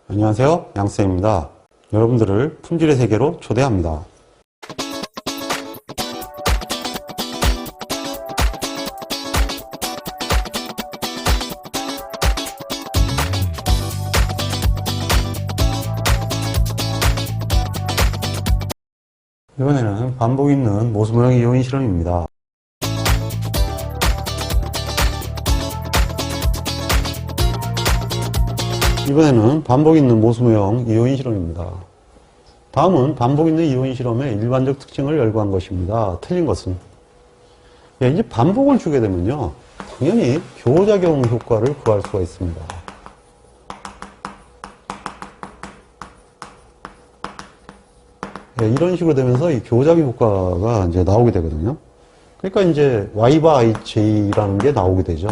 안녕하세요, 양쌤입니다. 여러분들을 품질의 세계로 초대합니다. 이번에는 반복 있는 모수모형 이오인 실험입니다. 이번에는 반복 있는 모수모형 이오인 실험입니다. 다음은 반복 있는 이오인 실험의 일반적 특징을 열거한 것입니다. 틀린 것은 이제 반복을 주게 되면요, 당연히 교호작용 효과를 구할 수가 있습니다. 이런 식으로 되면서 이 교호작용 효과가 이제 나오게 되거든요. 그러니까 이제 y 바 ij라는 게 나오게 되죠.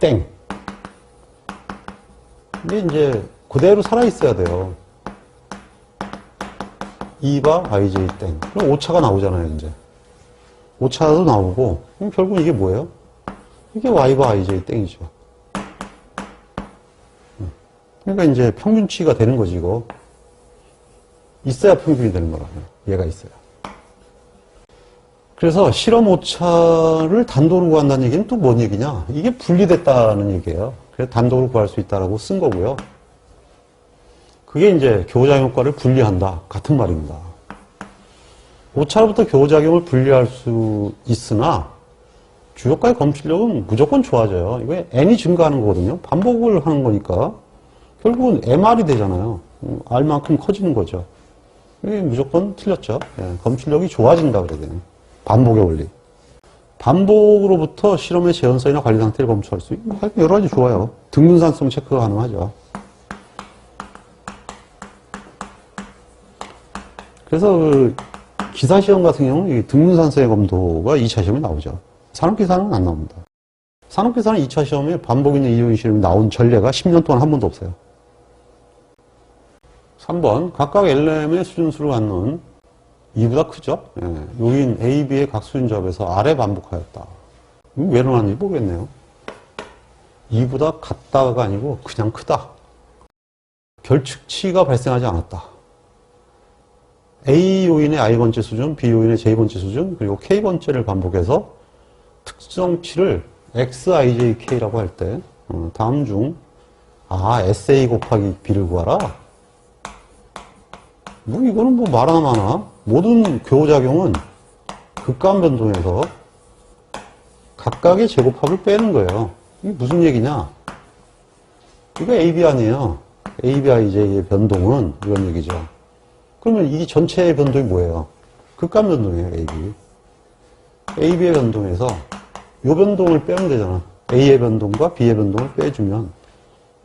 땡. 이게 이제 그대로 살아있어야 돼요. 2바 ij 땡. 그럼 오차가 나오잖아요, 이제. 오차도 나오고, 그럼 결국 이게 뭐예요? 이게 y 바 ij 땡이죠. 그러니까 이제 평균치가 되는 거지, 이거. 있어야 평균이 되는 거라고요. 얘가 있어야. 그래서 실험 오차를 단도로 구한다는 얘기는 또 뭔 얘기냐? 이게 분리됐다는 얘기예요. 그래서 단도로 구할 수 있다라고 쓴 거고요. 그게 이제 교호작용 효과를 분리한다. 같은 말입니다. 오차로부터 교호작용을 분리할 수 있으나 주효과의 검출력은 무조건 좋아져요. 이거 n이 증가하는 거거든요. 반복을 하는 거니까 결국은 mr이 되잖아요. r만큼 커지는 거죠. 이게 무조건 틀렸죠. 검출력이 좋아진다 그래야 되네. 반복의 원리. 반복으로부터 실험의 재현성이나 관리 상태를 검출할 수 있고 여러 가지 좋아요. 등분산성 체크가 가능하죠. 그래서 그 기사시험 같은 경우는 등분산성의 검도가 2차 시험에 나오죠. 산업기사는 안 나옵니다. 산업기사는 2차 시험에 반복 있는 이오인 실험이 나온 전례가 10년 동안 한 번도 없어요. 3번 각각 LM의 수준수를 갖는 2보다 크죠? 요인 A, B의 각 수준조합에서 아래 반복하였다. 이거 왜 일어났는지 모르겠네요. 2보다 같다가 아니고 그냥 크다. 결측치가 발생하지 않았다. A 요인의 I번째 수준, B 요인의 J번째 수준, 그리고 K번째를 반복해서 특정치를 XIJK라고 할 때 다음 중 SA 곱하기 B를 구하라? 뭐 이거는 뭐 말하나 마나 모든 교호작용은 극감 변동에서 각각의 제곱합을 빼는 거예요. 이게 무슨 얘기냐? 이거 AB 아니에요. AB, IJ의 변동은 이런 얘기죠. 그러면 이 전체의 변동이 뭐예요? 극감 변동이에요, AB. AB의 변동에서 이 변동을 빼면 되잖아. A의 변동과 B의 변동을 빼주면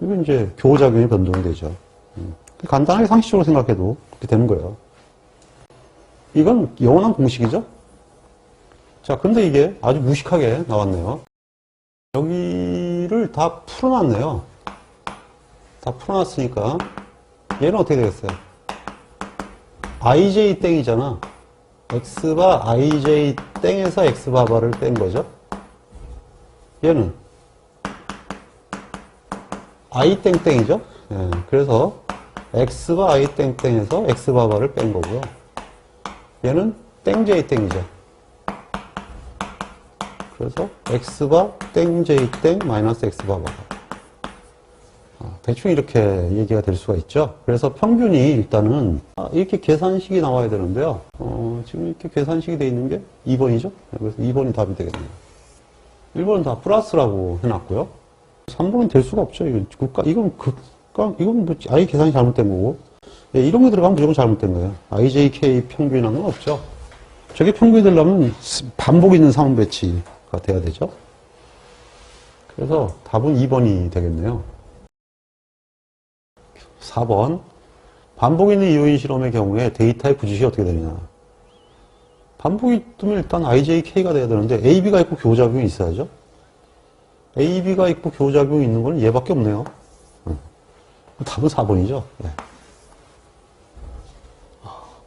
이건 이제 교호작용의 변동이 되죠. 간단하게 상식적으로 생각해도 그렇게 되는 거예요. 이건 영원한 공식이죠? 자, 근데 이게 아주 무식하게 나왔네요. 여기를 다 풀어놨네요. 다 풀어놨으니까 얘는 어떻게 되겠어요? ij 땡이잖아. x바 ij 땡에서 x바바를 뺀 거죠. 얘는 i 땡땡이죠. 그래서 x바 i 땡땡에서 x바바를 뺀 거고요. 얘는 땡j 땡이죠. 그래서 x바 땡j 땡 마이너스 x바바. 대충 이렇게 얘기가 될 수가 있죠. 그래서 평균이 일단은 이렇게 계산식이 나와야 되는데요. 지금 이렇게 계산식이 되어 있는 게 2번이죠. 그래서 2번이 답이 되겠네요. 1번은 다 플러스라고 해놨고요. 3번은 될 수가 없죠. 이건 뭐 아예 계산이 잘못된 거고. 이런 게 들어가면 무조건 잘못된 거예요. IJK 평균이라는 건 없죠. 저게 평균이 되려면 반복 있는 상온 배치가 돼야 되죠. 그래서 답은 2번이 되겠네요. 4번 반복 있는 이오인 실험의 경우에 데이터의 부짓이 어떻게 되느냐. 반복이 뜨면 일단 IJK가 돼야 되는데 AB가 있고 교호작용이 있어야죠. AB가 있고 교호작용이 있는 건 얘밖에 없네요. 답은 4번이죠.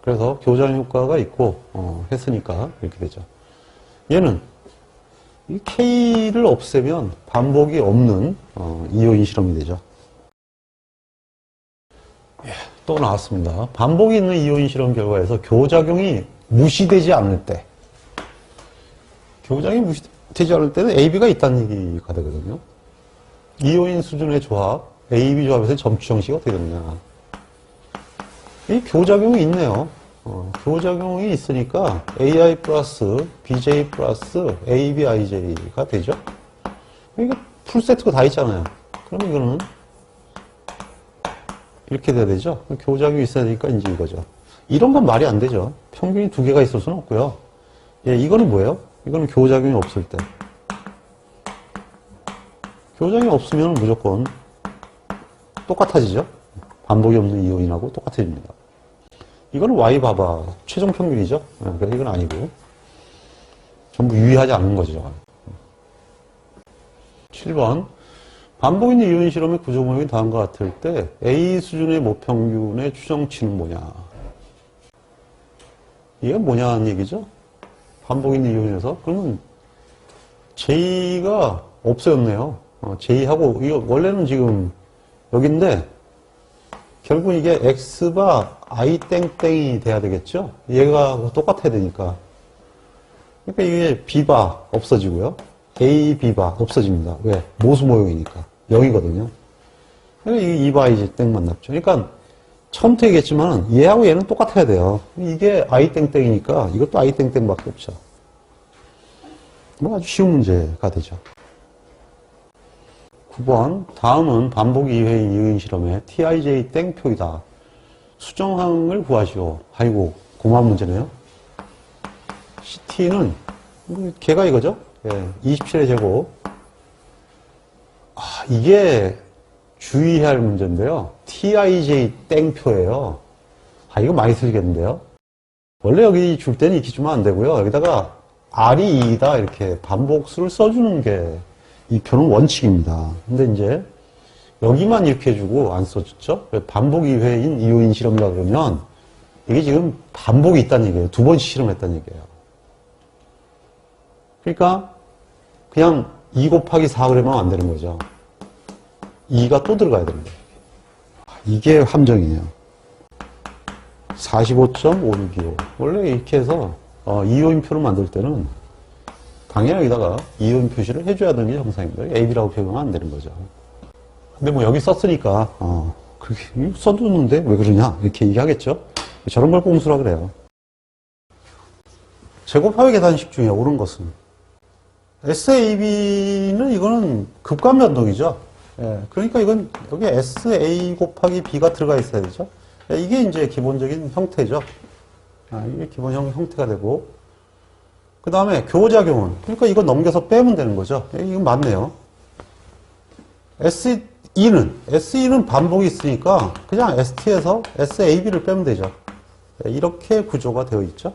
그래서 교호작용 효과가 있고 했으니까 이렇게 되죠. 얘는 이 K를 없애면 반복이 없는 이오인 실험이 되죠. 또 나왔습니다. 반복이 있는 이온 실험 결과에서 교작용이 무시되지 않을 때, 교작용이 무시되지 않을 때는 AB가 있다는 얘기가 되거든요. 이오인 수준의 조합, AB 조합에서 점취 형식이 어떻게 되느냐. 이 교작용이 있네요. 교작용이 있으니까 AI 플러스 BJ 플러스 AB IJ가 되죠. 이게 풀세트가 다 있잖아요. 그럼 이거는 이렇게 돼야 되죠. 교작용이 있어야 되니까 이제 이거죠. 이런 건 말이 안 되죠. 평균이 두 개가 있을 수는 없고요. 예, 이거는 뭐예요? 이거는 교작용이 없을 때. 교작용이 없으면 무조건 똑같아지죠. 반복이 없는 이온이라고 똑같아집니다. 이거는 Y 봐봐. 최종 평균이죠. 그러니까 이건 아니고. 전부 유의하지 않는 거죠. 7번. 반복 있는 이온 실험의 구조 모형이 다음과 같을 때 A 수준의 모평균의 추정치는 뭐냐. 이게 뭐냐는 얘기죠. 반복 있는 이온에서. 그러면 J가 없어졌네요. J하고, 이거 원래는 지금 여긴데, 결국 이게 X가 I 땡땡이 돼야 되겠죠? 얘가 똑같아야 되니까. 그러니까 이게 B바 없어지고요. A, B바 없어집니다. 왜? 모수 모형이니까. 0이거든요. 그러니까 이게 2바 이제 땡만 남죠. 그러니까 처음부터 얘기했지만 얘하고 얘는 똑같아야 돼요. 이게 I 땡땡이니까 이것도 I 땡땡밖에 없죠. 뭐 아주 쉬운 문제가 되죠. 9번. 다음은 반복 2회인 이은 실험의 TIJ 땡표이다. 수정항을 구하시오. 아이고, 고마운 문제네요. CT는, 걔가 이거죠? 예, 27의 제곱. 이게 주의해야 할 문제인데요. TIJ 땡표예요. 이거 많이 쓰시겠는데요? 원래 여기 줄 때는 이렇게 주면 안 되고요. 여기다가 R이 2이다. 이렇게 반복수를 써주는 게 이 표는 원칙입니다. 근데 이제 여기만 이렇게 해주고 안 써줬죠? 반복 2회인 이오인 실험이라 그러면 이게 지금 반복이 있다는 얘기예요. 두 번씩 실험했다는 얘기예요. 그러니까 그냥 2 곱하기 4 그러면 안 되는 거죠. 2가 또 들어가야 됩니다. 이게 함정이에요. 45.5625. 원래 이렇게 해서 이오인표를 만들 때는 당연히 여기다가 이온 표시를 해줘야 되는 게 정상입니다. AB라고 표현하면 안 되는 거죠. 근데 뭐 여기 썼으니까 그렇게 써두는데 왜 그러냐 이렇게 얘기하겠죠. 저런 걸 꼼수라 그래요. 제곱합의 계산식 중에 옳은 것은 SAB는 이거는 급관 변동이죠. 예, 그러니까 이건 여기 SA 곱하기 B가 들어가 있어야 되죠. 예, 이게 이제 기본적인 형태죠. 이게 기본 형태가 되고 그 다음에 교작용은 그러니까 이거 넘겨서 빼면 되는 거죠. 예, 이건 맞네요. SE는 반복이 있으니까 그냥 ST에서 SAB를 빼면 되죠. 예, 이렇게 구조가 되어 있죠.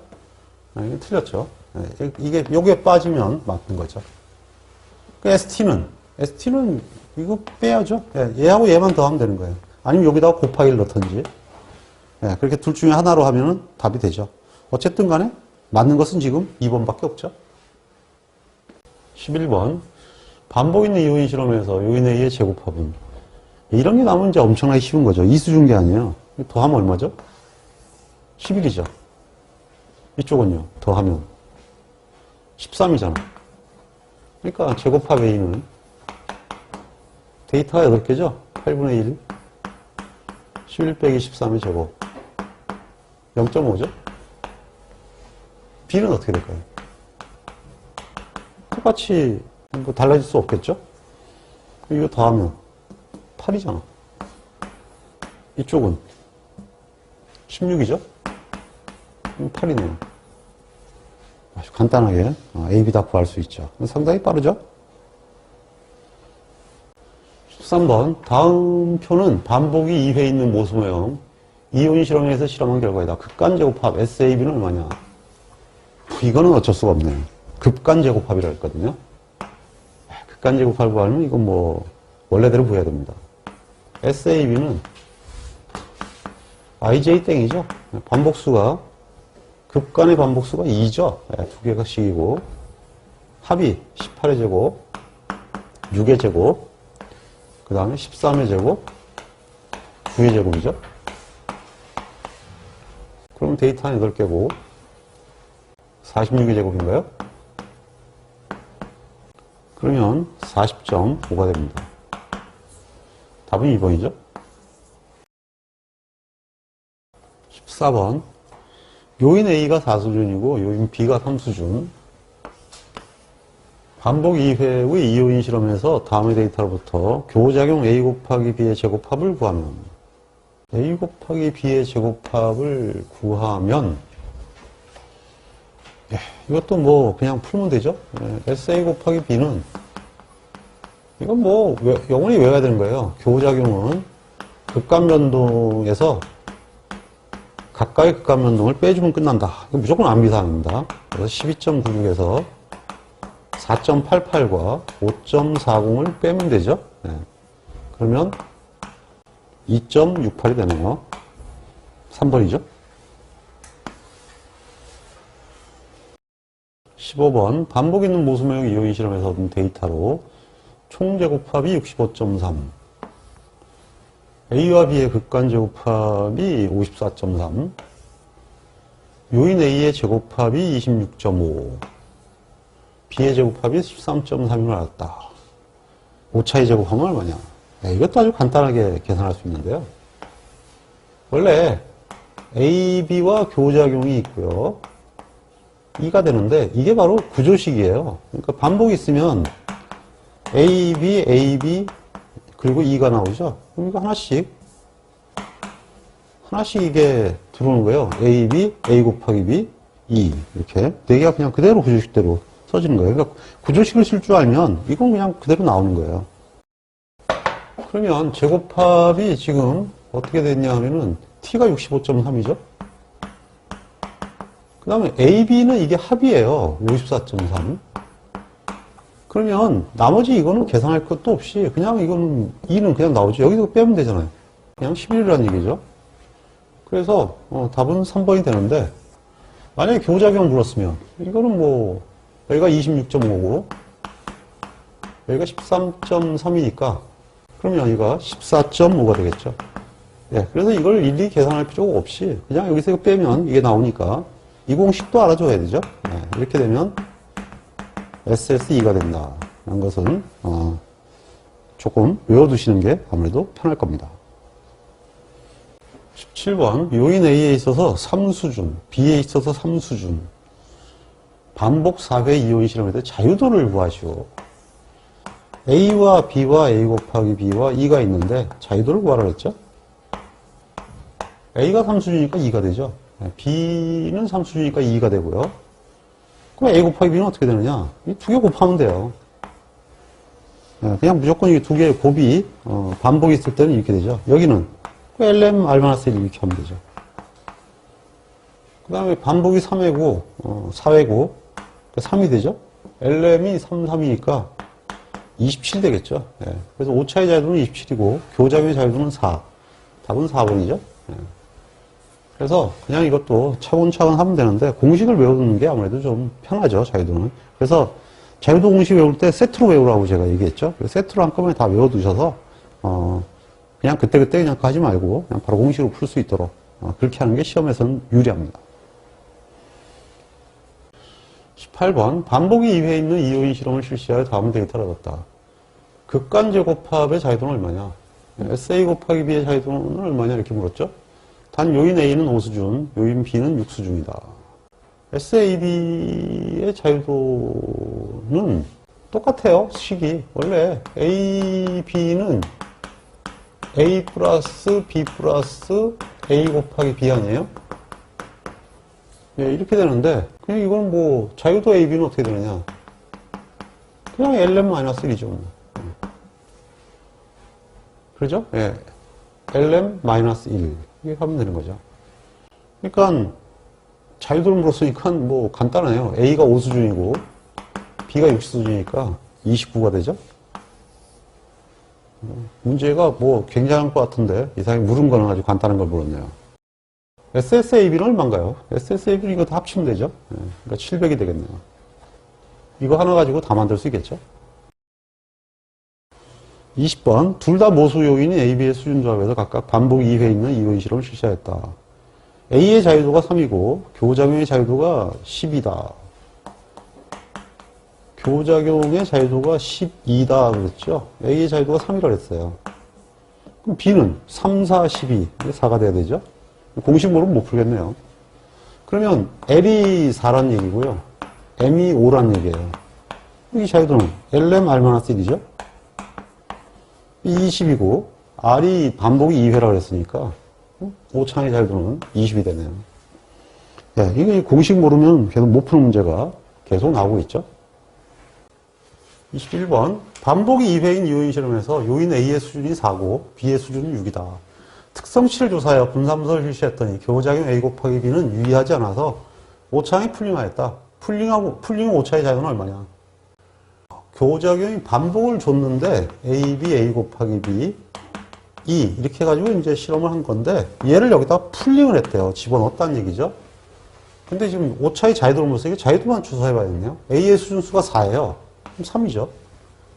이게 틀렸죠. 예, 이게 여기에 빠지면 맞는 거죠. 그 ST는 이거 빼야죠. 예, 얘하고 얘만 더하면 되는 거예요. 아니면 여기다가 곱하기를 넣던지. 예, 그렇게 둘 중에 하나로 하면은 답이 되죠. 어쨌든 간에 맞는 것은 지금 2번밖에 없죠. 11번. 반복 있는 이오인 실험에서 요인에 의해 제곱합은 이런 게 나오면 이제 엄청나게 쉬운 거죠. 이수준 게 아니에요. 더하면 얼마죠? 11이죠. 이쪽은요. 더하면 13이잖아. 그러니까 제곱합 A는 데이터가 8개죠? 8분의 1. 11 빼기 13의 제곱. 0.5죠? B는 어떻게 될까요? 똑같이 뭐 달라질 수 없겠죠? 이거 더하면 8이잖아. 이쪽은 16이죠? 8이네요. 아주 간단하게 A, B 다 구할 수 있죠. 상당히 빠르죠? 13번. 다음 표는 반복이 2회 있는 모수 모형 이온 실험에서 실험한 결과이다. 극간 제곱합 SAB는 얼마냐? 이거는 어쩔 수가 없네요. 급간 제곱합이라 했거든요. 극간 제곱합을 구하려면 이건 뭐 원래대로 구해야 됩니다. SAB는 IJ 땡이죠. 반복수가 급간의 반복수가 2죠. 두 개가 식이고 합이 18의 제곱 6의 제곱 그 다음에 13의 제곱 9의 제곱이죠. 그럼 데이터는 8개고 46의 제곱인가요? 그러면 40.5가 됩니다. 답은 2번이죠. 14번. 요인 A가 4수준이고 요인 B가 3수준. 반복 2회 의 이요인 실험에서 다음의 데이터로부터 교작용 A 곱하기 B의 제곱합을 구하면 A 곱하기 B의 제곱합을 구하면 이것도 뭐 그냥 풀면 되죠. SA 곱하기 B는 이건 뭐 영원히 외워야 되는 거예요. 교작용은 극간변동에서 가까이 극간변동을 빼주면 끝난다. 이거 무조건 암비사항입니다. 그래서 12.96에서 4.88과 5.40을 빼면 되죠. 그러면 2.68이 되네요. 3번이죠. 15번. 반복 있는 모수모형 이요인 실험에서 얻은 데이터로 총제곱합이 65.3, A와 B의 극간제곱합이 54.3, 요인 A의 제곱합이 26.5, B의 제곱합이 13.3을 알았다. 오차의 제곱하면 얼마냐? 이것도 아주 간단하게 계산할 수 있는데요. 원래 A, B와 교작용이 있고요. 2가 되는데 이게 바로 구조식이에요. 그러니까 반복이 있으면 A, B, A, B 그리고 2가 나오죠. 그럼 이거 하나씩 이게 들어오는 거예요. A, B, A 곱하기 B, 2 이렇게 4개가 그냥 그대로 구조식대로 써지는 거예요. 그러니까 구조식을 쓸 줄 알면 이건 그냥 그대로 나오는 거예요. 그러면 제곱합이 지금 어떻게 됐냐 하면은 T가 65.3이죠. 그 다음에 A, B는 이게 합이에요. 54.3. 그러면 나머지 이거는 계산할 것도 없이 그냥 이거는 2는 그냥 나오죠. 여기서 빼면 되잖아요. 그냥 11이라는 얘기죠. 그래서 답은 3번이 되는데 만약에 교작용 물었으면 이거는 뭐 여기가 26.5고 여기가 13.3이니까 그러면 여기가 14.5가 되겠죠. 그래서 이걸 일일이 계산할 필요가 없이 그냥 여기서 이거 빼면 이게 나오니까 이 공식도 알아줘야 되죠. 이렇게 되면 SSE가 된다. 라는 것은 조금 외워두시는 게 아무래도 편할 겁니다. 17번. 요인 A에 있어서 3수준, B에 있어서 3수준. 반복 4회 이요인 실험에 대해 자유도를 구하시오. A와 B와 A 곱하기 B와 2가 있는데 자유도를 구하라 그랬죠? A가 3수준이니까 2가 되죠. B는 3수준이니까 2가 되고요. 그럼 A 곱하기 B는 어떻게 되느냐? 이 두 개 곱하면 돼요. 그냥 무조건 이 두 개의 곱이 반복이 있을 때는 이렇게 되죠. 여기는 LM R-1 이렇게 하면 되죠. 그 다음에 반복이 3회고 4회고 3이 되죠. LM이 3, 3이니까 27 되겠죠. 그래서 오차의 자유도는 27이고 교작용의 자유도는 4. 답은 4번이죠. 그래서 그냥 이것도 차근차근 하면 되는데 공식을 외우는 게 아무래도 좀 편하죠. 자유도는. 그래서 자유도 공식 외울 때 세트로 외우라고 제가 얘기했죠. 세트로 한꺼번에 다 외워두셔서 그냥 그때그때 그냥 하지 말고 그냥 바로 공식으로 풀 수 있도록 그렇게 하는 게 시험에서는 유리합니다. 18번. 반복이 2회 있는 이요인 실험을 실시하여 다음 데이터를 얻었다. 극간제곱합의 자유도는 얼마냐? SA 곱하기 B의 자유도는 얼마냐? 이렇게 물었죠. 단 요인 A는 5수준, 요인 B는 6수준이다. SAB의 자유도는 똑같아요. 식이. 원래 A, B는 A 플러스 B 플러스 A 곱하기 B 아니에요? 이렇게 되는데 그냥 이건 뭐 자유도 AB는 어떻게 되느냐? 그냥 LM-1이죠. 그러죠? LM-1 이렇게 하면 되는 거죠. 그러니까 자유도를 물었으니까 뭐 간단해요. A가 5수준이고 B가 6수준이니까 29가 되죠. 문제가 뭐 굉장한 것 같은데 이상하게 물은 거는 아주 간단한 걸 물었네요. SSAB는 얼마인가요? SSAB는 이거 다 합치면 되죠. 그러니까 700이 되겠네요. 이거 하나 가지고 다 만들 수 있겠죠. 20번. 둘 다 모수 요인이 AB의 수준 조합에서 각각 반복 2회 있는 이요인 실험을 실시하였다. A의 자유도가 3이고 교작용의 자유도가 10이다. 교작용의 자유도가 12다 그랬죠. A의 자유도가 3이라고 그랬어요. 그럼 B는 3, 4, 12. 4가 돼야 되죠. 공식 모르면 못 풀겠네요. 그러면 L이 4란 얘기고요. M이 5란 얘기예요. 이 자유도는 LM R-1이죠. 20이고 R이 반복이 2회라고 그랬으니까 오차의 자유도는 20이 되네요. 네, 이게 공식 모르면 계속 못 푸는 문제가 계속 나오고 있죠. 21번 반복이 2회인 이오인 실험에서 요인 A의 수준이 4고 B의 수준은 6이다. 특성치를 조사하여 분산분석을 실시했더니 교작용 A 곱하기 B는 유의하지 않아서 오차항이 풀링하였다. 풀링 오차의 자유는 얼마냐? 교작용이 반복을 줬는데 A, B, A 곱하기 B, E 이렇게 해가지고 이제 실험을 한 건데 얘를 여기다 풀링을 했대요. 집어넣었다는 얘기죠. 근데 지금 오차의 자유도를 못 쓰게 자유도만 조사해봐야겠네요. A의 수준수가 4예요. 그럼 3이죠.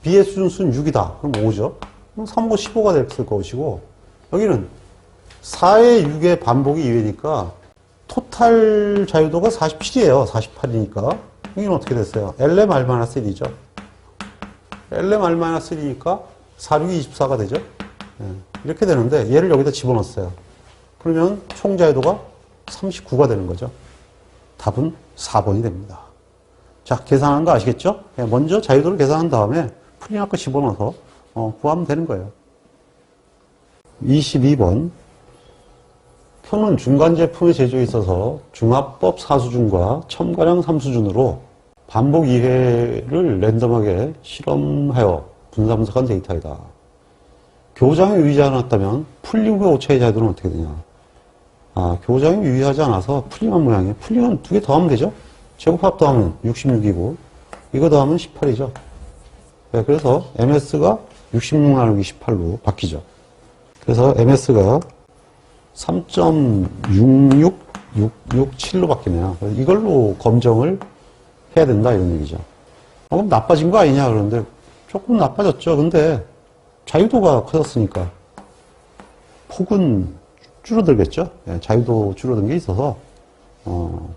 B의 수준수는 6이다. 그럼 5죠. 그럼 3, 5, 15가 됐을 것이고 여기는 4의 6의 반복이 2회니까 토탈 자유도가 47이에요. 48이니까. 여기는 어떻게 됐어요? LMR-1이죠. LMR-1이니까 4, 6이 24가 되죠. 이렇게 되는데 얘를 여기다 집어넣었어요. 그러면 총 자유도가 39가 되는 거죠. 답은 4번이 됩니다. 자, 계산하는 거 아시겠죠? 먼저 자유도를 계산한 다음에 풀링할 거 집어넣어서 구하면 되는 거예요. 22번 표는 중간 제품의 제조에 있어서 중합법 4수준과 첨가량 3수준으로 반복 2회를 랜덤하게 실험하여 분산분석한 데이터이다. 교장이 유의하지 않았다면 풀링 후 오차의 자유도는 어떻게 되냐? 교장이 유의하지 않아서 풀링한 모양이에요. 풀링은 2개 더하면 되죠? 제곱합 더하면 66이고 이거 더하면 18이죠. 네, 그래서 MS가 66 나누기 18로 바뀌죠. 그래서 MS가 3.66667로 바뀌네요. 이걸로 검정을 해야 된다 이런 얘기죠. 그럼 나빠진 거 아니냐 그러는데 조금 나빠졌죠. 근데 자유도가 커졌으니까 폭은 줄어들겠죠. 네, 자유도 줄어든 게 있어서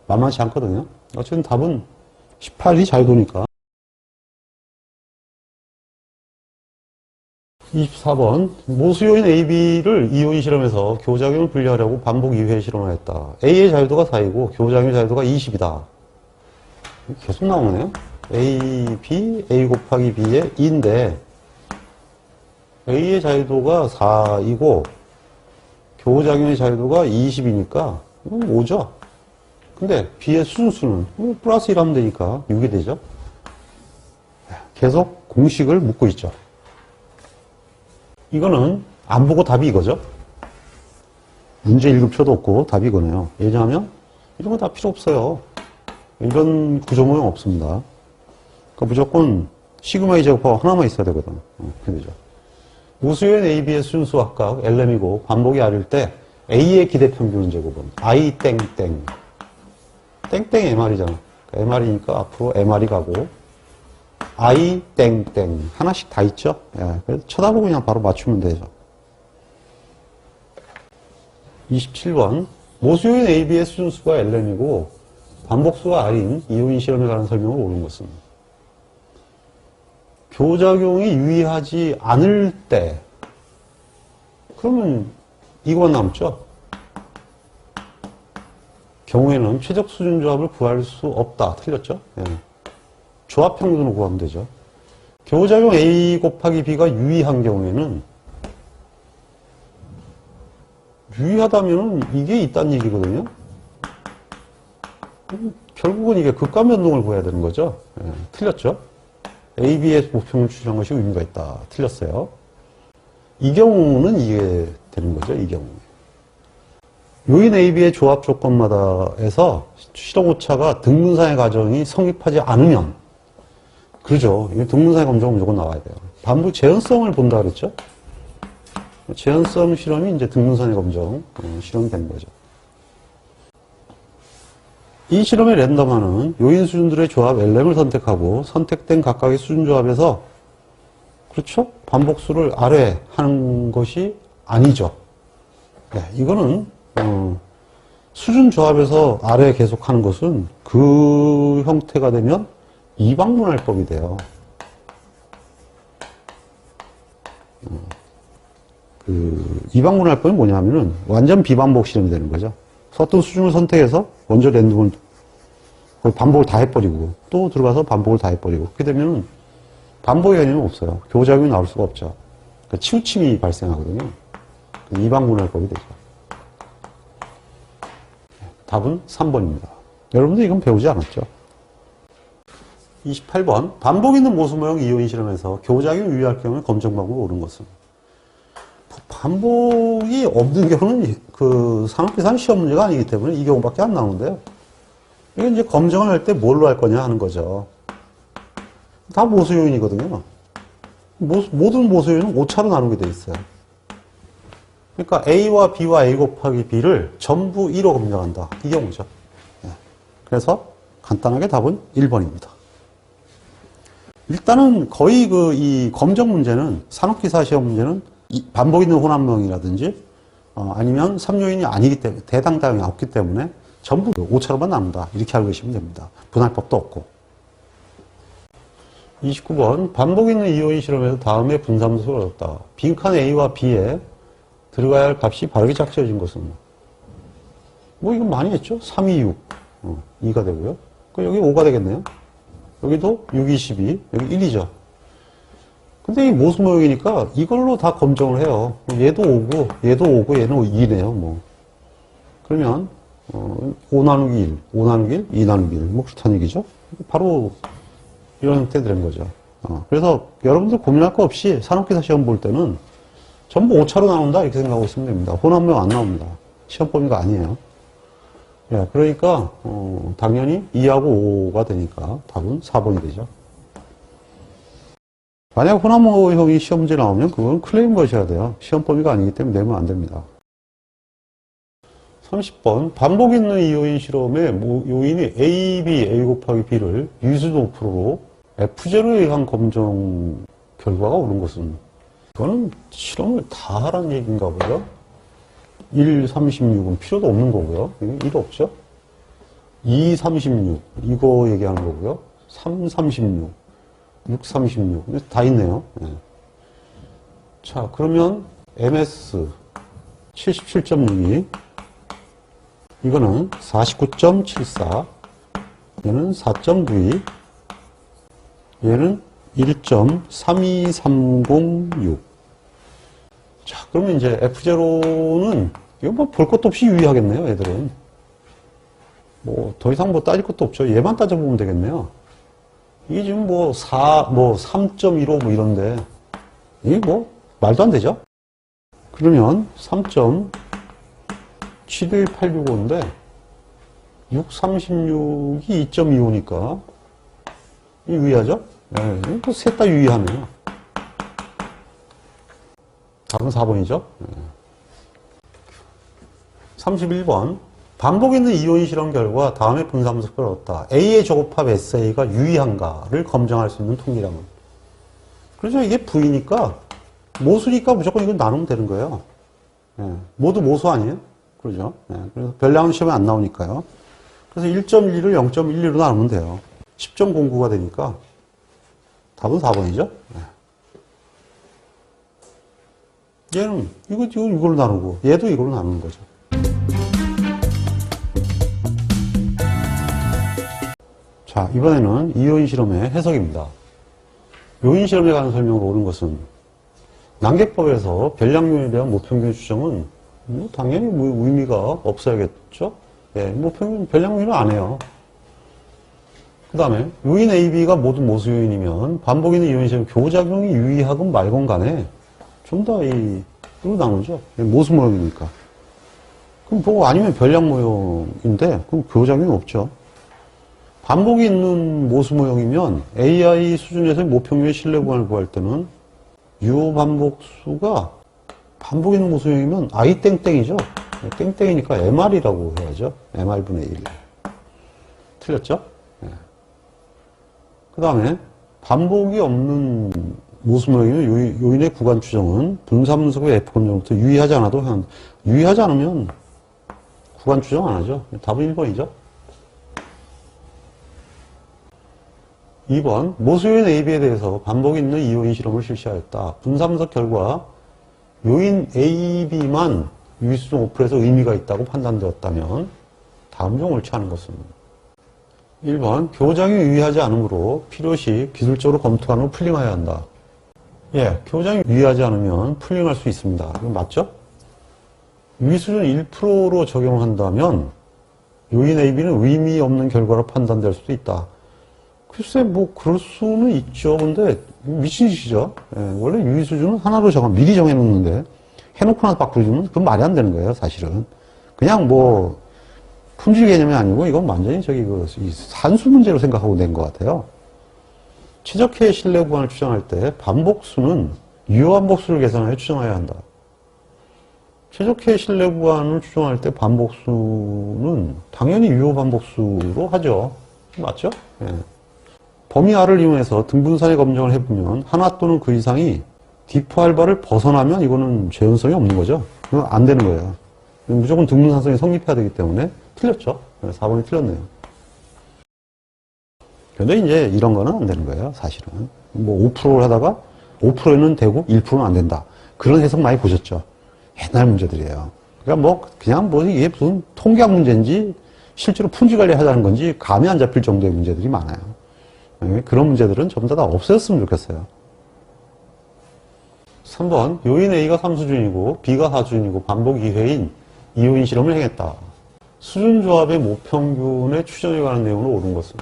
만만치 않거든요. 어쨌든 답은 18이 자유도니까. 24번 모수요인 AB를 이오인 실험에서 교작용을 분리하려고 반복 2회 실험하였다. A의 자유도가 4이고 교작용의 자유도가 20이다. 계속 나오네요. A, B, A 곱하기 B의 2인데 A의 자유도가 4이고 교작용의 자유도가 20이니까 5죠. 근데 B의 수준수는 플러스 1 하면 되니까 6이 되죠. 계속 공식을 묻고 있죠. 이거는 안 보고 답이 이거죠. 문제 읽을 없고 답이 이거네요. 왜냐하면 이런 거 다 필요 없어요. 이런 구조 모형 없습니다. 그러니까 무조건 시그마 제곱하고 하나만 있어야 되거든. 그렇게 되죠. 우수요인 AB의 수준수 각각 LM이고 반복이 R일 때 A의 기대평균 제곱은 I 땡땡 땡땡 MR이잖아. 그러니까 MR이니까 앞으로 MR이 가고 I 땡땡 하나씩 다 있죠. 예, 그래서 쳐다보고 그냥 바로 맞추면 되죠. 27번 모수요인 AB의 수준수가 LM이고 반복수가 R인 이오인 실험에 관한 설명을 옳은 것은 교작용이 유의하지 않을 때 그러면 이거만 남죠. 경우에는 최적 수준 조합을 구할 수 없다. 틀렸죠? 예. 조합 평균을 구하면 되죠. 교작용 A 곱하기 B가 유의한 경우에는 유의하다면 이게 있다는 얘기거든요. 결국은 이게 극과 변동을 구해야 되는 거죠. 예. 틀렸죠? A, B의 목표를 추출한 것이 의미가 있다. 틀렸어요. 이 경우는 이게 되는 거죠. 이 경우. 요인 A, B의 조합 조건마다에서 실험 오차가 등분산의 과정이 성립하지 않으면 그러죠. 등분산의 검정은 무조건 나와야 돼요. 반복 재현성을 본다 그랬죠. 재현성 실험이 이제 등분산의 검정 실험이 되는 거죠. 이 실험의 랜덤화는 요인 수준들의 조합 LM을 선택하고 선택된 각각의 수준 조합에서 그렇죠? 반복수를 아래 하는 것이 아니죠. 네, 이거는 수준 조합에서 아래 계속하는 것은 그 형태가 되면 이방문할법이 돼요. 그 이방문할법이 뭐냐면은 완전 비반복 실험이 되는 거죠. 어떤 수준을 선택해서 먼저 랜덤을 반복을 다 해버리고 또 들어가서 반복을 다 해버리고 그렇게 되면은 반복의 개념은 없어요. 교작용이 나올 수가 없죠. 그러니까 치우침이 발생하거든요. 이방문할법이 되죠. 답은 3번입니다. 여러분들 이건 배우지 않았죠? 28번. 반복 있는 모수 모형 이오인 실험에서 교작용 유의할 경우에 검정 방법을 옳은 것은? 반복이 없는 경우는 그 산업계산 시험 문제가 아니기 때문에 이 경우밖에 안 나오는데요. 이게 이제 검정을 할 때 뭘로 할 거냐 하는 거죠. 다 모수 요인이거든요. 모든 모수 요인은 오차로 나누게 돼 있어요. 그러니까 A와 B와 A 곱하기 B를 전부 2로 검정한다. 이 경우죠. 그래서 간단하게 답은 1번입니다. 일단은 거의 이 검정 문제는, 산업기사 시험 문제는 반복 있는 혼합명이라든지 아니면 3요인이 아니기 때문에, 대당다형이 없기 때문에 전부 5차로만 나눈다. 이렇게 알고 계시면 됩니다. 분할법도 없고. 29번. 반복 있는 이오인 실험에서 다음에 분산수를 얻었다. 빈칸 A와 B에 들어가야 할 값이 바르게 작셔진 것은? 뭐 이건 많이 했죠? 3, 2, 6. 2가 되고요. 여기 5가 되겠네요. 여기도 6, 22. 여기 1이죠. 근데 이 모수 모형이니까 이걸로 다 검정을 해요. 얘도 5고, 얘도 5고, 얘는 2네요. 뭐. 그러면 5 나누기 1, 5 나누기 1, 2 나누기 1. 뭐 그렇다는 얘기죠. 바로 이런 형태 되는 거죠. 그래서 여러분들 고민할 거 없이 산업기사 시험 볼 때는 전부 5차로 나온다 이렇게 생각하고 있으면 됩니다. 혼합명 안 나옵니다. 시험 범위가 아니에요. 예, 그러니까 당연히 2하고 5가 되니까 답은 4번이 되죠. 만약 혼합모형이 시험 문제 나오면 그건 클레임 거셔야 돼요. 시험 범위가 아니기 때문에 내면 안 됩니다. 30번. 반복 있는 이오인 실험의 요인이 A, B, A 곱하기 B를 유수도 5%로 F0에 의한 검정 결과가 오는 것은? 이거는 실험을 다 하라는 얘기인가 보죠. 1, 36은 필요도 없는 거고요. 1 없죠. 2, 36 이거 얘기하는 거고요. 3, 36 6, 36 다 있네요. 네. 자, 그러면 MS 77.62 이거는 49.74 얘는 4.92 얘는 1.32306 자, 그러면 이제 F0는 이거 뭐 볼 것도 없이 유의하겠네요, 애들은. 뭐 더 이상 뭐 따질 것도 없죠. 얘만 따져보면 되겠네요. 이게 지금 뭐 3.15 뭐 이런데 이게 뭐 말도 안 되죠. 그러면 3.71865인데 636이 2.25니까 유의하죠. 네, 셋 다 유의하네요. 답은 4번이죠. 31번. 반복 있는 이오인 실험 결과 다음에 분산수를 얻었다. A의 조곱합 SA가 유의한가를 검증할 수 있는 통계량은? 그렇죠. 이게 V니까 모수니까 무조건 이건 나누면 되는 거예요. 네. 모두 모수 아니에요? 그러죠. 네. 그래서 별량은 시험에 안 나오니까요. 그래서 1.12를 0.12로 나누면 돼요. 10.09가 되니까 답은 4번이죠. 네. 얘는 이걸로 나누고 얘도 이걸로 나누는 거죠. 자, 이번에는 이오인 실험의 해석입니다. 요인 실험에 관한 설명을 옳은 것은 난객법에서 별량요인에 대한 모평균 추정은 뭐 당연히 뭐 의미가 없어야겠죠. 예, 모평균 별량요인은 안 해요. 그 다음에 요인 A, B가 모두 모수 요인이면 반복 있는 이오인 실험 교작용이 유의하건 말건 간에 좀 더 이로 나누죠. 모수 모형이니까. 그럼 뭐 아니면 별량 모형인데 그럼 교작용이 없죠. 반복이 있는 모수 모형이면 AI 수준에서의 모평균의 신뢰 구간을 구할 때는 유호 반복수가 반복 있는 모수 모형이면 I 땡땡이죠. 땡땡이니까 MR이라고 해야죠. MR분의 1. 틀렸죠? 네. 그 다음에 반복이 없는 모수 모형이면 요인의 구간 추정은 분산분석의 F 검정부터 유의하지 않아도 유의하지 않으면 구간 추정 안 하죠. 답은 1번이죠. 2번, 모수요인 AB에 대해서 반복 있는 이요인 실험을 실시하였다. 분사분석 결과 요인 AB만 유의수준 5%에서 의미가 있다고 판단되었다면 다음 중 옳지 않은 것은? 1번, 교장이 유의하지 않으므로 필요시 기술적으로 검토한 후 풀링하여야 한다. 예, 교장이 유의하지 않으면 풀링할 수 있습니다. 이건 맞죠? 유의수준 1%로 적용한다면 요인 AB는 의미 없는 결과로 판단될 수도 있다. 글쎄, 뭐, 그럴 수는 있죠. 근데, 미친 짓이죠. 예, 원래 유의수준은 하나로 미리 정해놓는데, 해놓고 나서 바꾸어주면 그건 말이 안 되는 거예요, 사실은. 그냥 뭐, 품질 개념이 아니고, 이건 완전히 산수 문제로 생각하고 낸 것 같아요. 최적화의 신뢰 구간을 추정할 때, 반복수는 유효반복수를 계산하여 추정해야 한다. 최적화의 신뢰 구간을 추정할 때 반복수는 당연히 유효반복수로 하죠. 맞죠? 예. 범위 R을 이용해서 등분산의 검정을 해보면 하나 또는 그 이상이 디프알바를 벗어나면 이거는 재현성이 없는 거죠. 그건 안 되는 거예요. 무조건 등분산성이 성립해야 되기 때문에 틀렸죠. 4번이 틀렸네요. 근데 이제 이런 거는 안 되는 거예요. 사실은. 뭐 5%를 하다가 5%는 되고 1%는 안 된다. 그런 해석 많이 보셨죠. 옛날 문제들이에요. 그러니까 뭐 그냥 뭐 이게 무슨 통계학 문제인지 실제로 품질 관리하자는 건지 감이 안 잡힐 정도의 문제들이 많아요. 그런 문제들은 전부 다 없애졌으면 좋겠어요. 3번, 요인 A가 3수준이고 B가 4수준이고 반복 2회인 이요인 실험을 행했다. 수준조합의 모평균의 추정에 관한 내용으로 옳은 것은?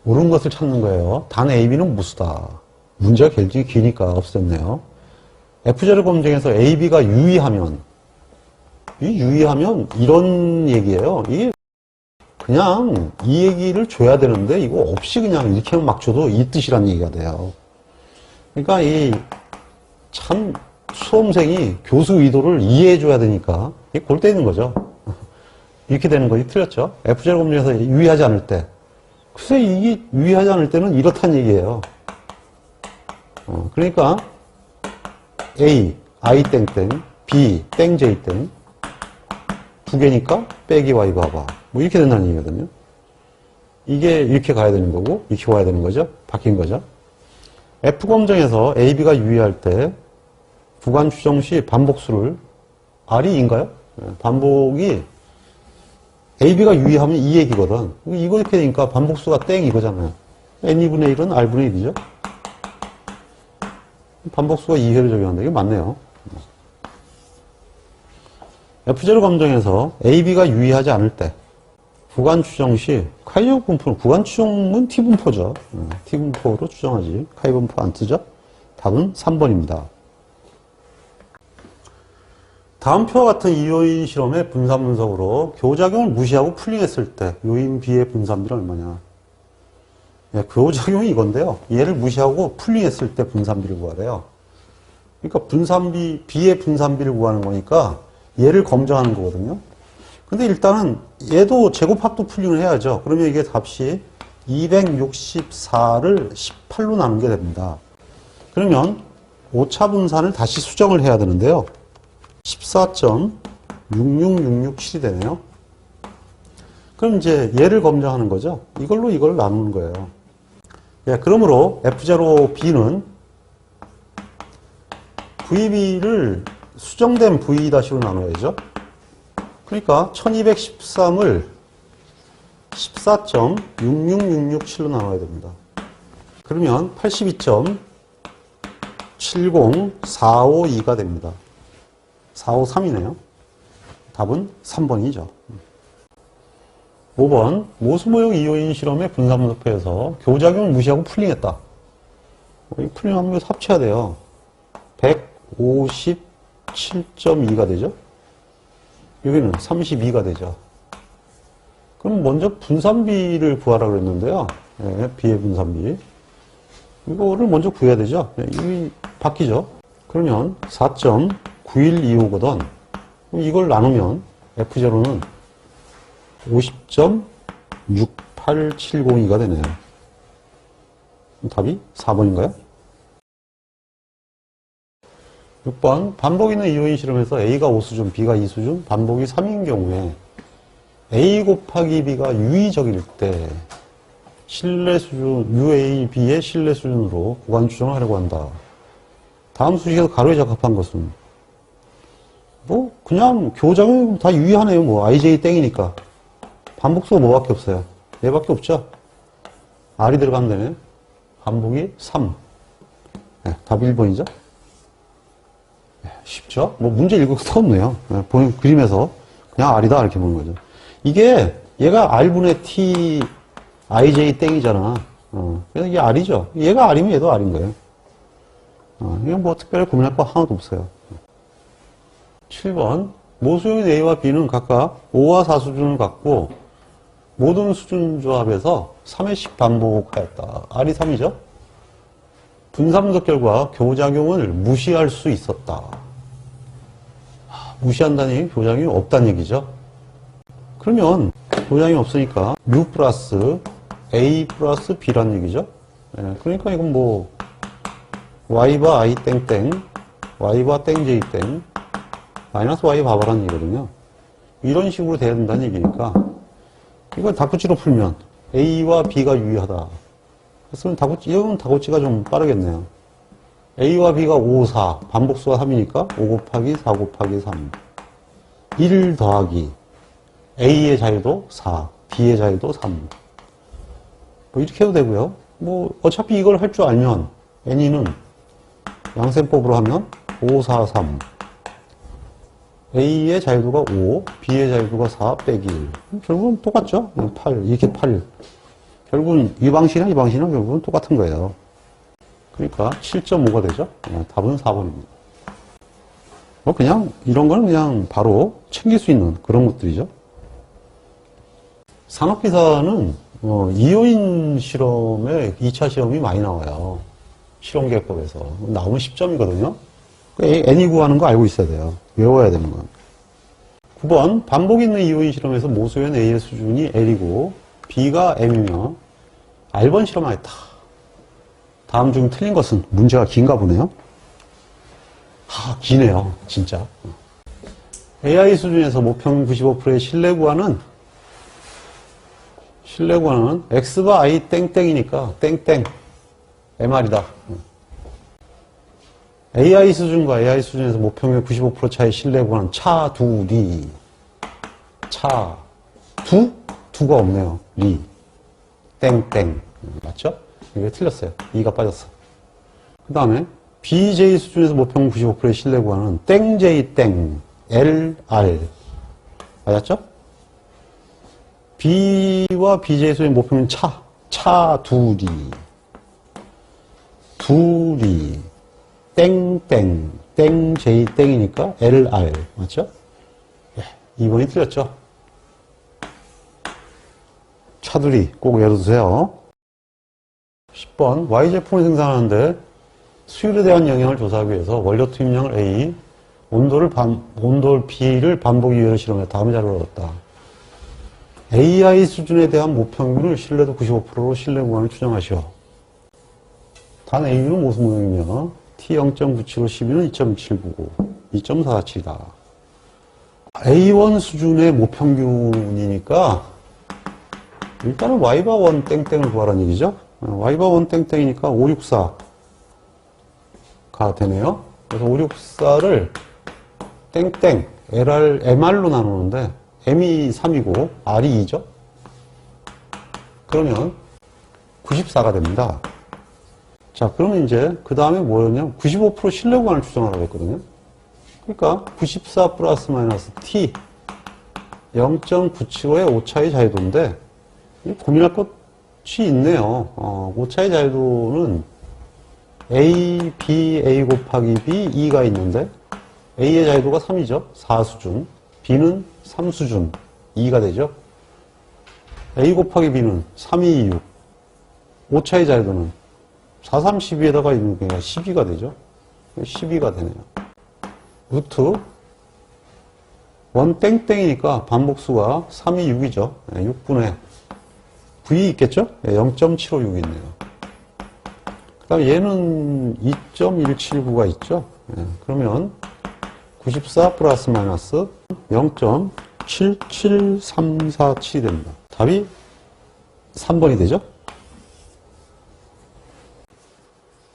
옳은 것을 찾는 거예요. 단 AB는 무수다. 문제가 굉장히 기니까 없앴네요. F제를 검증해서 AB가 유의하면, 이런 얘기예요. 이게 그냥 이 얘기를 줘야 되는데 이거 없이 그냥 이렇게만 막 줘도 이 뜻이란 얘기가 돼요. 그러니까 이 참 수험생이 교수 의도를 이해해 줘야 되니까 이게 골 때리는 거죠. 이렇게 되는 거지. 틀렸죠. F제를 검증해서 유의하지 않을 때. 글쎄 이게 유의하지 않을 때는 이렇단 얘기예요. 그러니까 A, I 땡땡, B, 땡 J 땡 두 개니까 빼기 Y 봐봐. 뭐 이렇게 된다는 얘기거든요. 이게 이렇게 가야 되는 거고 이렇게 와야 되는 거죠. 바뀐 거죠. F 검정에서 AB가 유의할 때 구간 추정 시 반복수를 R이 2인가요? 반복이 AB가 유의하면 이 얘기거든. 이거 이렇게 되니까 반복수가 땡 이거잖아요. N2분의 1은 R분의 1이죠. 반복수가 2회를 적용한다. 이게 맞네요. F제로 검정해서 AB가 유의하지 않을 때 구간 추정 시 카이적 분포는 구간 추정은 T분포죠. T분포로 추정하지. 카이분포 안 쓰죠? 답은 3번입니다. 다음 표와 같은 이요인 실험의 분산 분석으로 교작용을 무시하고 풀링했을 때 요인 B의 분산비는 얼마냐? 예, 교작용이 이건데요. 얘를 무시하고 풀링했을 때 분산비를 구하래요. 그러니까 분산비, B의 분산비를 구하는 거니까 얘를 검정하는 거거든요. 근데 일단은 얘도 제곱합도 풀링을 해야죠. 그러면 이게 값이 264를 18로 나누게 됩니다. 그러면 오차 분산을 다시 수정을 해야 되는데요. 14.66667이 되네요. 그럼 이제 얘를 검정하는 거죠. 이걸로 이걸 나누는 거예요. 예, 그러므로 F0B는 VB를 수정된 V-로 나눠야죠. 그러니까 1213을 14.66667로 나눠야 됩니다. 그러면 82.70452가 됩니다. 453이네요. 답은 3번이죠. 5번 모수모형 이요인 실험의 분산분석표에서 교작용을 무시하고 풀링했다. 이 풀링하면 합쳐야 돼요. 157.2가 되죠. 여기는 32가 되죠. 그럼 먼저 분산비를 구하라 그랬는데요. 네, B의 분산비. 이거를 먼저 구해야 되죠. 네, 이게 바뀌죠. 그러면 4.9125거든. 이걸 나누면 F0는 50.6870이가 되네요. 답이 4번인가요? 6번 반복 있는 이오인 실험에서 A가 5수준, B가 2수준, 반복이 3인 경우에 A 곱하기 B가 유의적일 때 신뢰 수준, UAB의 신뢰 수준으로 구간 추정을 하려고 한다. 다음 수식에서 가로에 적합한 것은 뭐 그냥 교장이 다 유의하네요. 뭐 IJ 땡이니까 반복수가 뭐밖에 없어요. 얘밖에 없죠. R이 들어가면 되네. 반복이 3. 네, 답 1번이죠. 네, 쉽죠? 뭐 문제 읽을 것도 없네요. 네, 보는 그림에서 그냥 R이다 이렇게 보는 거죠. 이게 얘가 R분의 T IJ 땡이잖아. 그래서 이게 R이죠. 얘가 R이면 얘도 R인 거예요. 이건 뭐 특별히 고민할 거 하나도 없어요. 7번 모수형인 A와 B는 각각 5와 4 수준을 갖고 모든 수준 조합에서 3회씩 반복하였다. R이 3이죠. 분사 분석 결과 교작용을 무시할 수 있었다. 무시한다는 얘기 교작용이 없다는 얘기죠. 그러면 교작용이 없으니까 뮤 플러스 A 플러스 B란 얘기죠. 네, 그러니까 이건 뭐 Y바 I 땡땡 Y바 땡 J 땡 마이너스 Y 바바라는 얘기거든요. 이런 식으로 돼야 된다는 얘기니까 이걸 다구치로 풀면 A와 B가 유의하다. 그래서 이건 다구치가 좀 빠르겠네요. A와 B가 5, 4, 반복수가 3이니까 5 곱하기 4 곱하기 3. 1 더하기 A의 자유도 4, B의 자유도 3. 뭐 이렇게 해도 되고요. 뭐 어차피 이걸 할 줄 알면 N이는 양셈법으로 하면 5, 4, 3. A의 자유도가 5, B의 자유도가 4 빼기 1. 결국은 똑같죠? 8, 이렇게 8. 결국은 이 방식이랑 이 방식이랑 결국은 똑같은 거예요. 그러니까 7.5가 되죠? 네, 답은 4번입니다. 뭐 그냥 이런 거는 그냥 바로 챙길 수 있는 그런 것들이죠. 산업기사는 이오인 실험에 2차 시험이 많이 나와요. 실험계획법에서. 나오면 10점이거든요. N이 구하는 거 알고 있어야 돼요. 외워야 되는 건. 9번 반복 있는 이오인 실험에서 모수연 A의 수준이 L이고 B가 M이며 R번 실험하였다. 다음 중 틀린 것은 문제가 긴가 보네요. 기네요. 진짜. AI 수준에서 모평 95%의 신뢰 구하는 X바 I 땡땡이니까 땡땡 MR이다. AI 수준과 AI 수준에서 모평률 95% 차이 신뢰 구하는 차두리. 두가 없네요. 리. 땡땡. 맞죠? 이게 틀렸어요. 2가 빠졌어. 그 다음에 BJ 수준에서 모평 95%의 신뢰 구하는 땡J 땡. LR. 맞았죠? B와 BJ 수준의 모평은 차두리. 두리. 땡땡. 땡J 땡이니까 LR. 맞죠? 2번이 틀렸죠? 차두리 꼭 외워두세요. 10번 Y제품을 생산하는데 수율에 대한 영향을 조사하기 위해서 원료 투입량을 A, 온도를 B를 반복 이외로 실험해 다음의 자료를 얻었다. AI 수준에 대한 모평률을 신뢰도 95%로 신뢰 구간을 추정하시오. 단 A는 모습 모형이며 T 0.97로 12는 2.799, 2.47이다. A1 수준의 모평균이니까 일단은 Y바1 땡땡을 구하라는 얘기죠. Y바1 땡땡이니까 564가 되네요. 그래서 564를 땡땡 MR로 나누는데 M이 3이고 R이 2죠. 그러면 94가 됩니다. 자, 그러면 이제 그 다음에 뭐였냐? 95% 신뢰 구간을 추정하라고 했거든요. 그러니까 94 플러스 마이너스 T 0.975의 오차의 자유도인데 고민할 것이 있네요. 오차의 자유도는 A, B, A 곱하기 B, 2가 있는데 A의 자유도가 3이죠. 4수준. B는 3수준. 2가 되죠. A 곱하기 B는 3, 2, 6. 오차의 자유도는 4, 3, 12에다가 있는 게 12가 되죠. 12가 되네요. 루트 1 땡땡이니까 반복수가 3이 6이죠. 6분의 V 있겠죠? 0.756 있네요. 그 다음 얘는 2.179가 있죠. 예, 그러면 94 플러스 마이너스 0.77347이 됩니다. 답이 3번이 되죠.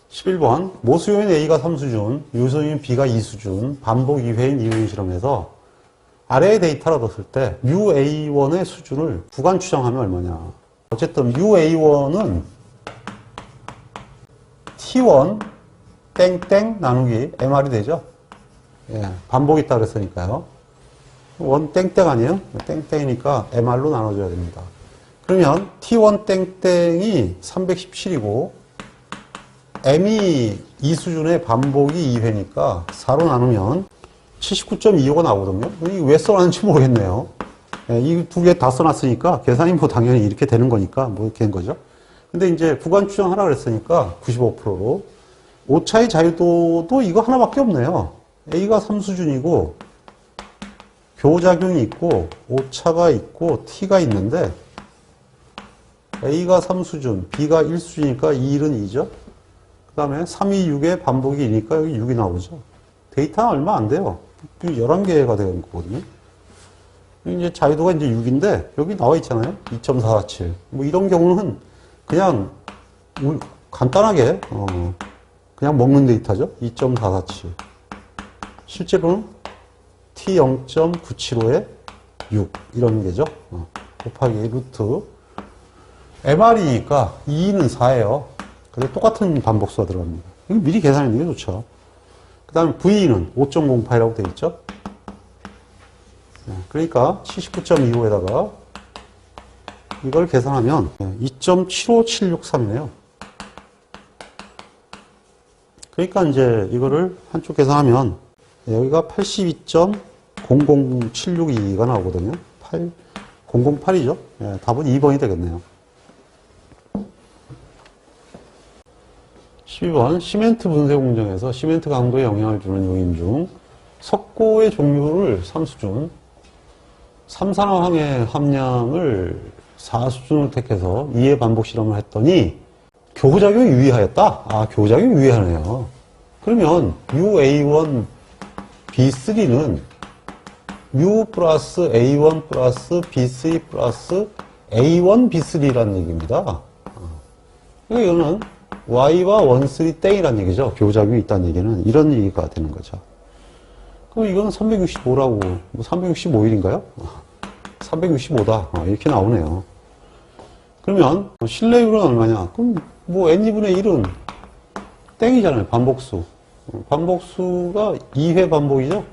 11번 모수요인 A가 3수준, 유수요인 B가 2수준, 반복 2회인 이유인 실험에서 아래의 데이터를 얻었을 때 UA1의 수준을 구간 추정하면 얼마냐. 어쨌든 UA1은 T1 땡땡 나누기 MR이 되죠. 예, 반복이 있다 그랬으니까요. 원 땡땡 아니에요? 땡땡이니까 MR로 나눠줘야 됩니다. 그러면 T1 땡땡이 317이고 M이 이 수준의 반복이 2회니까 4로 나누면 79.25가 나오거든요. 이게 왜 써놨는지 모르겠네요. 예, 이 두 개 다 써놨으니까 계산이 뭐 당연히 이렇게 되는 거니까 뭐 이렇게 된 거죠. 근데 이제 구간 추정하라 그랬으니까 95%로 오차의 자유도도 이거 하나밖에 없네요. A가 3수준이고 교작용이 있고 오차가 있고 T가 있는데 A가 3수준, B가 1수준이니까 2는 2죠. 그 다음에 3이 6에 반복이 2니까 여기 6이 나오죠. 데이터는 얼마 안 돼요. 11개가 되는 거거든요. 이제 자유도가 이제 6인데 여기 나와 있잖아요. 2.447. 뭐 이런 경우는 그냥 간단하게 그냥 먹는 데이터죠. 2.447. 실제로는 T 0.975에 6 이런 게죠. 곱하기 루트 MR이니까 2는 4예요. 근데 똑같은 반복수가 들어갑니다. 이거 미리 계산해 놓는 게 좋죠. 그 다음에 V는 5.08이라고 되어 있죠. 그러니까 79.25에다가 이걸 계산하면 2.75763이네요. 그러니까 이제 이거를 한쪽 계산하면 여기가 82.00762가 나오거든요. 008이죠. 예, 답은 2번이 되겠네요. 12번 시멘트 분쇄 공정에서 시멘트 강도에 영향을 주는 요인 중 석고의 종류를 3수준, 삼산화황의 함량을 4수준을 택해서 2회 반복 실험을 했더니 교작용이 유의하였다? 아, 교작용이 유의하네요. 그러면 UA1 B3는 U 플러스 A1 플러스 B3 플러스 A1 B3라는 얘기입니다. 그러니까 이거는 Y와 1, 3 땡이라는 얘기죠. 교작용이 있다는 얘기는 이런 얘기가 되는 거죠. 그럼 이건 365라고, 뭐 365일인가요? 365다. 이렇게 나오네요. 그러면 실내율은 얼마냐? 그럼 뭐 N분의 1은 땡이잖아요. 반복수. 반복수가 2회 반복이죠?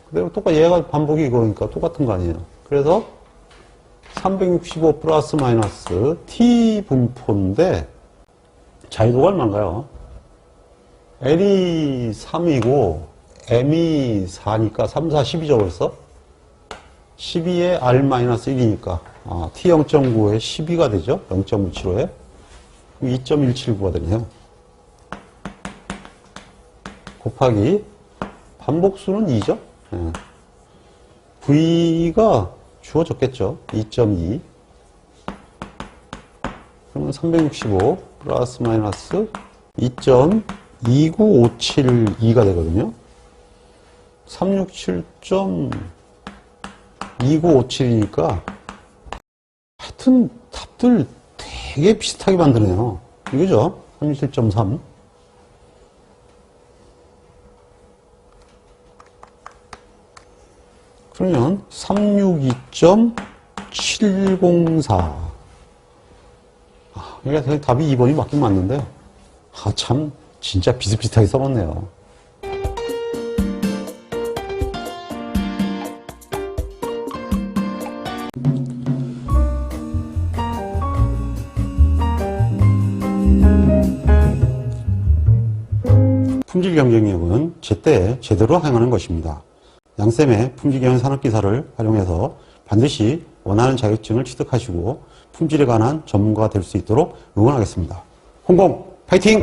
그대로 똑같이 얘가 반복이 이거니까 똑같은 거 아니에요. 그래서 365 플러스 마이너스 T 분포인데 자유도가 얼마인가요? L이 3이고 M이 4니까 3, 4, 12죠 벌써? 12에 R-1이니까 T 0.9에 12가 되죠? 0.575에 2.179가 되네요. 곱하기 반복수는 2죠? 예. V가 주어졌겠죠? 2.2 그러면 365 플러스 마이너스 2.29572가 되거든요. 367.2957이니까 하여튼 답들 되게 비슷하게 만드네요. 이거죠? 37.3 그러면 362.704 그러니까 답이 2번이 맞긴 맞는데 참 진짜 비슷비슷하게 써봤네요. 품질 경쟁력은 제때에 제대로 행하는 것입니다. 양쌤의 품질 경영 산업기사를 활용해서 반드시 원하는 자격증을 취득하시고 품질에 관한 전문가가 될 수 있도록 응원하겠습니다. 홍콩 파이팅!